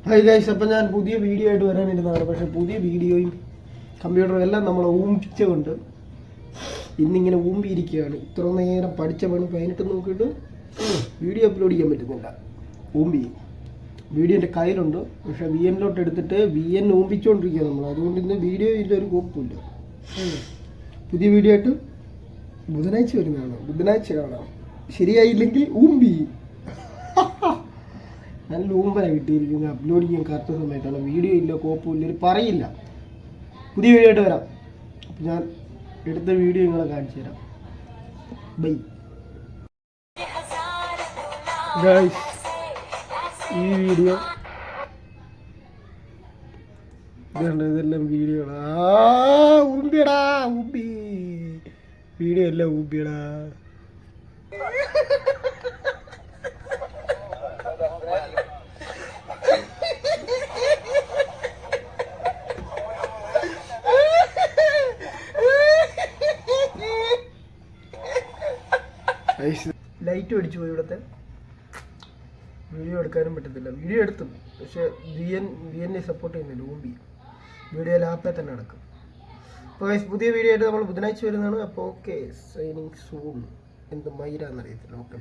Hi guys, അപ്പം ഞാൻ പുതിയ വീഡിയോ ആയിട്ട് വരാനിരുന്നതാണ്. പക്ഷേ പുതിയ വീഡിയോയും കമ്പ്യൂട്ടറും എല്ലാം നമ്മളെ ഊമ്പിച്ചുകൊണ്ട് ഇന്നിങ്ങനെ ഊമ്പിയിരിക്കുകയാണ്. ഇത്ര നേരം പഠിച്ച പണി 18 നോക്കിയിട്ട് വീഡിയോ അപ്ലോഡ് ചെയ്യാൻ പറ്റുന്നില്ല. ഊമ്പി വീഡിയോ എൻ്റെ കയ്യിലുണ്ട്, പക്ഷേ VN എടുത്തിട്ട് VN ഊമ്പിച്ചുകൊണ്ടിരിക്കുക നമ്മൾ. അതുകൊണ്ട് ഇന്ന് വീഡിയോ ഇല്ലൊരു കുഴപ്പമില്ല. പുതിയ വീഡിയോ ആയിട്ട് ബുധനാഴ്ച വരുന്നതാണ്. ബുധനാഴ്ച കാണാം. ശരിയായില്ലെങ്കിൽ ഊമ്പി നല്ല ഊമ്പനാണ് കിട്ടിയിരിക്കുന്നത്. അപ്ലോഡ് ചെയ്യാൻ കറക്റ്റ് സമയത്താണ്. വീഡിയോ ഇല്ല, കോപ്പമില്ല, പറയില്ല. പുതിയ വീഡിയോ ആയിട്ട് വരാം. അപ്പം ഞാൻ എടുത്ത വീഡിയോ നിങ്ങളെ കാണിച്ചു തരാം. Bye guys. ഈ വീഡിയോ ഇതെല്ലാം വീഡിയോടാ. ഊമ്പിയടാ, ഊമ്പി വീഡിയോ എല്ലാം ഊമ്പിയടാ. ലൈറ്റ് അടിച്ചു പോയി. ഇവിടുത്തെ വീഡിയോ എടുക്കാനും പറ്റത്തില്ല. വീഡിയോ എടുത്തു, പക്ഷെ VN സപ്പോർട്ട് ചെയ്യുന്നില്ല. ഊമ്പി വീഡിയോ ലാപ്പേ തന്നെ നടക്കും. അപ്പോൾ പുതിയ വീഡിയോ ആയിട്ട് നമ്മൾ ബുധനാഴ്ച വരുന്നതാണ്. അപ്പോൾ ഓക്കെ, സൈനിങ് സൂൺ. എന്ത് മൈരാന്നറിയത്തില്ല. ഓക്കെ.